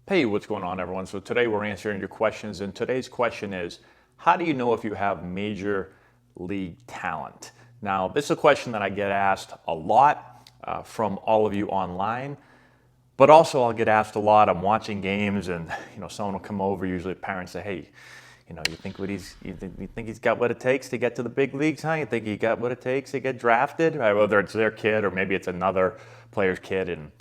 Hey, what's going on, everyone? So today we're answering your questions, and today's question is, how do you know if you have major league talent? Now, this is a question that I get asked a lot from all of you online, but also I'll get asked a lot. I'm watching games, and someone will come over. Usually, parents say, "Hey, you think he's got what it takes to get to the big leagues, huh? You think he got what it takes to get drafted?" Right? Whether it's their kid or maybe it's another player's kid, and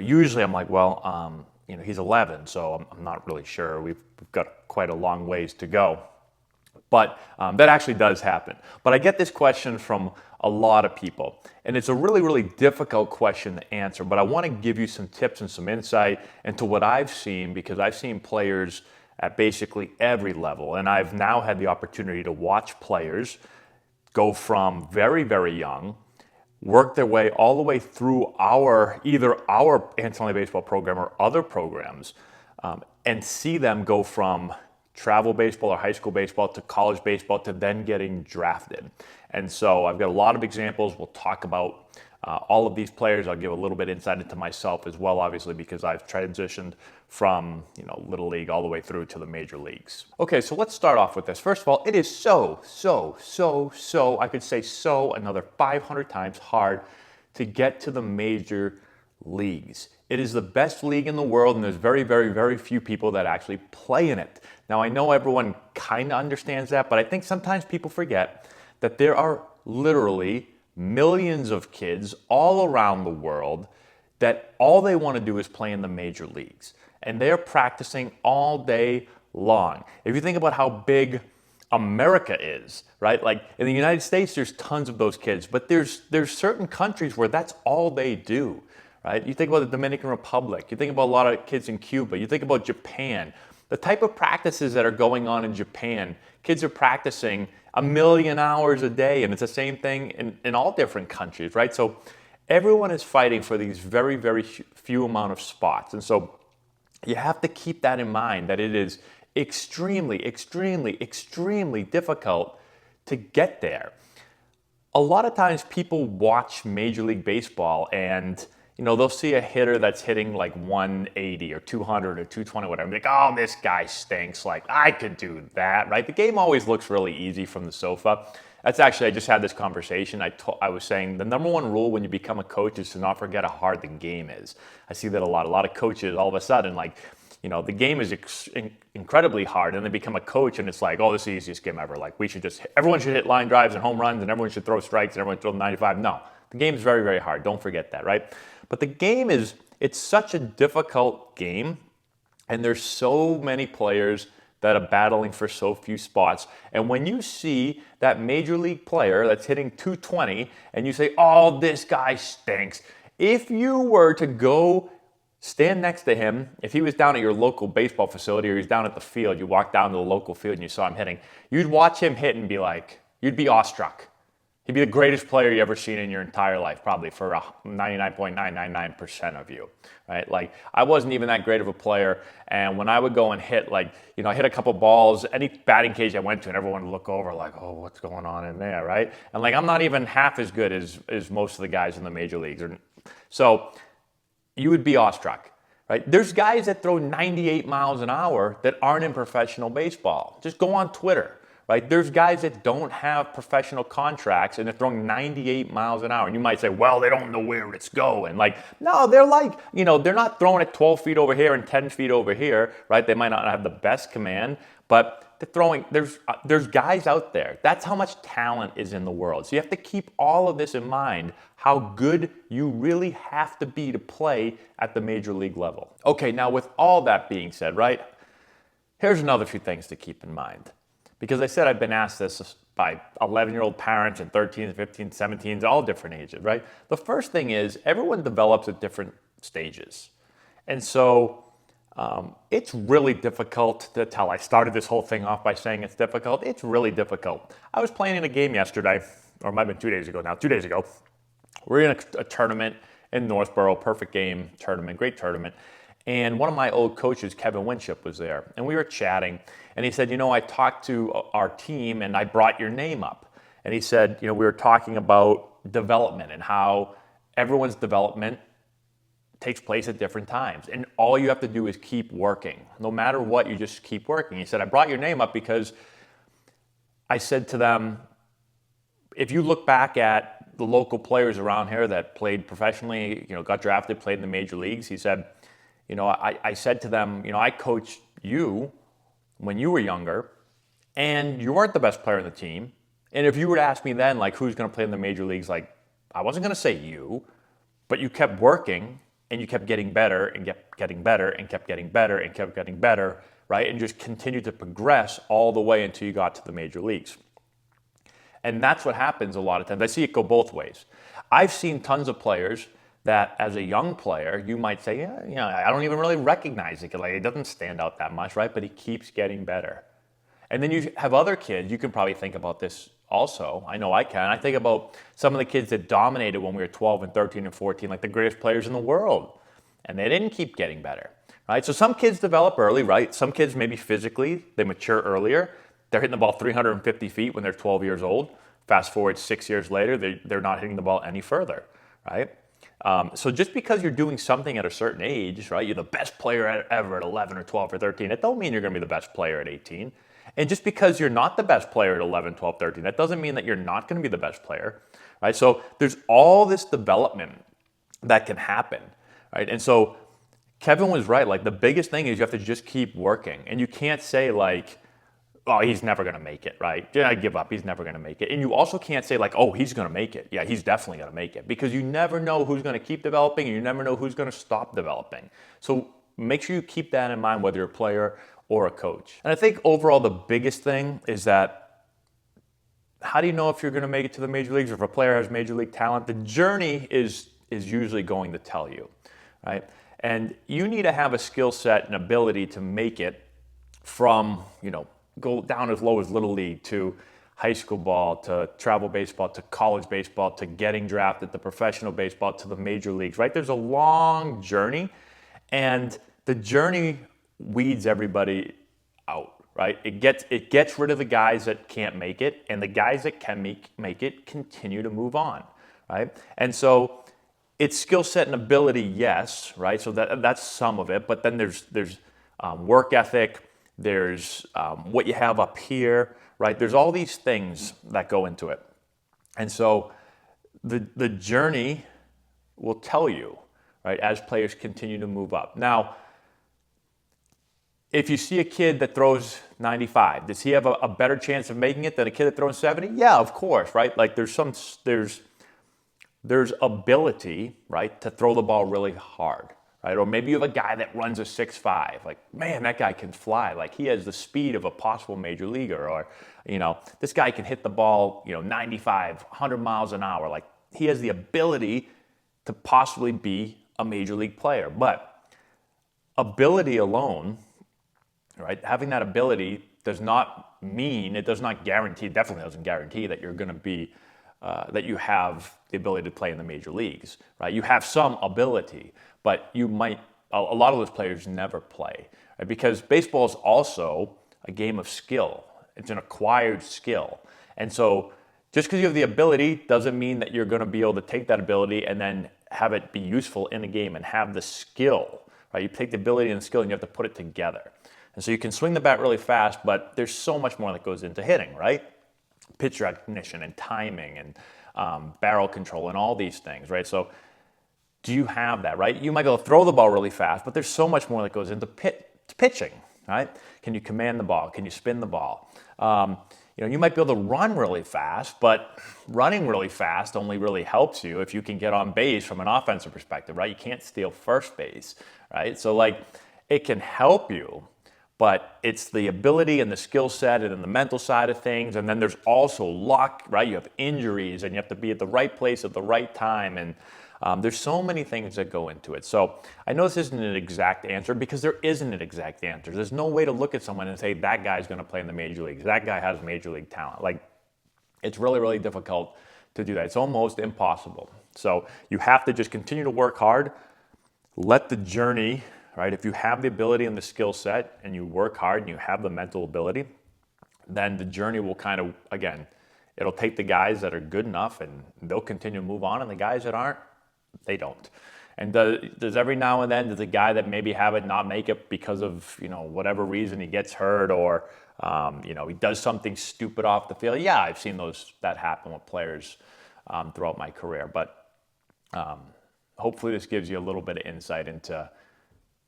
usually I'm like, well, he's 11, so I'm not really sure. We've got quite a long ways to go. But that actually does happen. But I get this question from a lot of people, and it's a really, really difficult question to answer. But I want to give you some tips and some insight into what I've seen, because I've seen players at basically every level, and I've now had the opportunity to watch players go from very, very young, work their way all the way through either our Antonelli baseball program or other programs, and see them go from travel baseball or high school baseball to college baseball to then getting drafted. And so I've got a lot of examples. We'll talk about all of these players. I'll give a little bit insight into myself as well, obviously, because I've transitioned from little league all the way through to the major leagues. Okay, so let's start off with this. First of all, it is so, I could say so another 500 times hard to get to the major leagues. It is the best league in the world, and there's very, very, very few people that actually play in it. Now, I know everyone kind of understands that, but I think sometimes people forget that there are literally millions of kids all around the world that all they want to do is play in the major leagues. And they're practicing all day long. If you think about how big America is, right? Like in the United States, there's tons of those kids, but there's certain countries where that's all they do, right? You think about the Dominican Republic, you think about a lot of kids in Cuba, you think about Japan. The type of practices that are going on in Japan, kids are practicing 1 million hours a day, and it's the same thing in all different countries, right? So everyone is fighting for these very, very few amount of spots. And so you have to keep that in mind, that it is extremely, extremely, extremely difficult to get there. A lot of times people watch Major League Baseball and they'll see a hitter that's hitting like 180 or 200 or 220, whatever. Like, oh, this guy stinks. Like, I could do that, right? The game always looks really easy from the sofa. That's actually, I just had this conversation. I was saying the number one rule when you become a coach is to not forget how hard the game is. I see that a lot. A lot of coaches, all of a sudden, like, the game is incredibly hard, and they become a coach, and it's like, oh, this is the easiest game ever. Like, everyone should hit line drives and home runs, and everyone should throw strikes, and everyone should throw 95. No, the game is very, very hard. Don't forget that, right? But the game it's such a difficult game, and there's so many players that are battling for so few spots. And when you see that major league player that's hitting 220, and you say, oh, this guy stinks. If you were to go stand next to him, if he was down at your local baseball facility or he's down at the field, you walk down to the local field and you saw him hitting, you'd watch him hit and you'd be awestruck. He'd be the greatest player you ever seen in your entire life, probably for 99.999% of you, right? Like, I wasn't even that great of a player, and when I would go and hit, hit a couple balls, any batting cage I went to, and everyone would look over like, oh, what's going on in there, right? And I'm not even half as good as most of the guys in the major leagues. So you would be awestruck, right? There's guys that throw 98 miles an hour that aren't in professional baseball. Just go on Twitter. Right? There's guys that don't have professional contracts and they're throwing 98 miles an hour. And you might say, well, they don't know where it's going. No, they're they're not throwing it 12 feet over here and 10 feet over here, right? They might not have the best command, but they're throwing, there's guys out there. That's how much talent is in the world. So you have to keep all of this in mind, how good you really have to be to play at the major league level. Okay, now with all that being said, right? Here's another few things to keep in mind. Because I said I've been asked this by 11-year-old parents and 13s, 15s, 17s, all different ages, right? The first thing is everyone develops at different stages. And so it's really difficult to tell. I started this whole thing off by saying it's difficult. It's really difficult. I was playing in a game yesterday, or it might have been 2 days ago now, 2 days ago. We're in a tournament in Northborough, perfect game tournament, great tournament. And one of my old coaches, Kevin Winship, was there. And we were chatting. And he said, I talked to our team and I brought your name up. And he said, we were talking about development and how everyone's development takes place at different times. And all you have to do is keep working. No matter what, you just keep working. He said, I brought your name up because I said to them, if you look back at the local players around here that played professionally, got drafted, played in the major leagues, he said, I said to them, I coached you when you were younger, and you weren't the best player on the team. And if you were to ask me then, like, who's going to play in the major leagues, like, I wasn't going to say you, but you kept working and you kept getting better and kept getting better and kept getting better and kept getting better, right? And just continued to progress all the way until you got to the major leagues. And that's what happens a lot of times. I see it go both ways. I've seen tons of players that as a young player, you might say, I don't even really recognize it. Like, it doesn't stand out that much, right? But he keeps getting better. And then you have other kids, you can probably think about this also. I know I can. I think about some of the kids that dominated when we were 12 and 13 and 14, like the greatest players in the world. And they didn't keep getting better, right? So some kids develop early, right? Some kids maybe physically, they mature earlier. They're hitting the ball 350 feet when they're 12 years old. Fast forward 6 years later, they're not hitting the ball any further, right? So just because you're doing something at a certain age, right? You're the best player ever at 11 or 12 or 13. It don't mean you're going to be the best player at 18. And just because you're not the best player at 11, 12, 13, that doesn't mean that you're not going to be the best player, right? So there's all this development that can happen, right? And so Kevin was right. Like, the biggest thing is you have to just keep working. And you can't say, like, oh, he's never going to make it, right? Yeah, I give up. He's never going to make it. And you also can't say, like, oh, he's going to make it. Yeah, he's definitely going to make it. Because you never know who's going to keep developing and you never know who's going to stop developing. So make sure you keep that in mind, whether you're a player or a coach. And I think overall the biggest thing is that, how do you know if you're going to make it to the major leagues or if a player has major league talent? The journey is usually going to tell you, right? And you need to have a skill set and ability to make it from, go down as low as Little League to high school ball to travel baseball to college baseball to getting drafted to professional baseball to the major leagues, right? There's a long journey, and the journey weeds everybody out, right? It gets rid of the guys that can't make it, and the guys that can make it continue to move on, right? And so it's skill set and ability, yes, right? So that's some of it, but then there's work ethic, there's what you have up here, right? There's all these things that go into it. And so the journey will tell you, right, as players continue to move up. Now, if you see a kid that throws 95, does he have a better chance of making it than a kid that throws 70? Yeah, of course, right? Like, there's ability, right, to throw the ball really hard, right? Or maybe you have a guy that runs a 6'5", like, man, that guy can fly. Like, he has the speed of a possible major leaguer. Or, this guy can hit the ball, 95, 100 miles an hour. Like, he has the ability to possibly be a major league player. But ability alone, right, having that ability does not mean, it does not guarantee, definitely doesn't guarantee that you're going to be, that you have the ability to play in the major leagues, right? You have some ability, but you might, a lot of those players never play, right? Because baseball is also a game of skill. It's an acquired skill. And so just because you have the ability doesn't mean that you're going to be able to take that ability and then have it be useful in a game and have the skill, right? You take the ability and the skill and you have to put it together. And so you can swing the bat really fast, but there's so much more that goes into hitting, right? Pitch recognition and timing and barrel control and all these things, right? So do you have that, right? You might be able to throw the ball really fast, but there's so much more that goes into pitching, right? Can you command the ball? Can you spin the ball? You might be able to run really fast, but running really fast only really helps you if you can get on base from an offensive perspective, right? You can't steal first base, right? So, like, it can help you, but it's the ability and the skill set and then the mental side of things. And then there's also luck, right? You have injuries and you have to be at the right place at the right time. And there's so many things that go into it. So I know this isn't an exact answer because there isn't an exact answer. There's no way to look at someone and say, that guy's going to play in the major leagues. That guy has major league talent. Like, it's really, really difficult to do that. It's almost impossible. So you have to just continue to work hard. Let the journey, right? If you have the ability and the skill set and you work hard and you have the mental ability, then the journey will kind of, again, it'll take the guys that are good enough and they'll continue to move on, and the guys that aren't, they don't. And does every now and then, does a guy that maybe have it not make it because of, whatever reason, he gets hurt or, he does something stupid off the field? Yeah, I've seen that happen with players throughout my career. But hopefully this gives you a little bit of insight into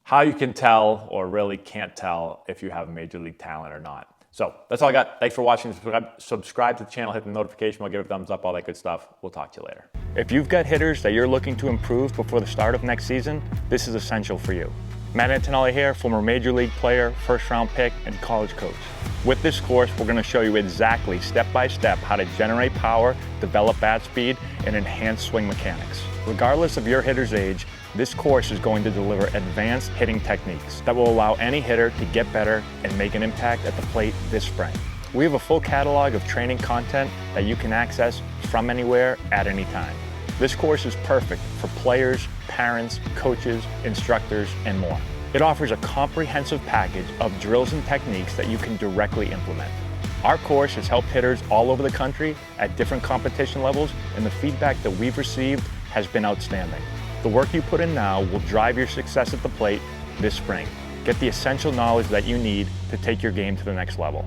how you can tell or really can't tell if you have major league talent or not. So that's all I got. Thanks for watching. Subscribe to the channel, hit the notification bell, give it a thumbs up, all that good stuff. We'll talk to you later. If you've got hitters that you're looking to improve before the start of next season, this is essential for you. Matt Antonelli here, former major league player, first-round pick, and college coach. With this course, we're going to show you exactly step-by-step how to generate power, develop bat speed, and enhance swing mechanics. Regardless of your hitter's age, this course is going to deliver advanced hitting techniques that will allow any hitter to get better and make an impact at the plate this spring. We have a full catalog of training content that you can access from anywhere at any time. This course is perfect for players, parents, coaches, instructors, and more. It offers a comprehensive package of drills and techniques that you can directly implement. Our course has helped hitters all over the country at different competition levels, and the feedback that we've received has been outstanding. The work you put in now will drive your success at the plate this spring. Get the essential knowledge that you need to take your game to the next level.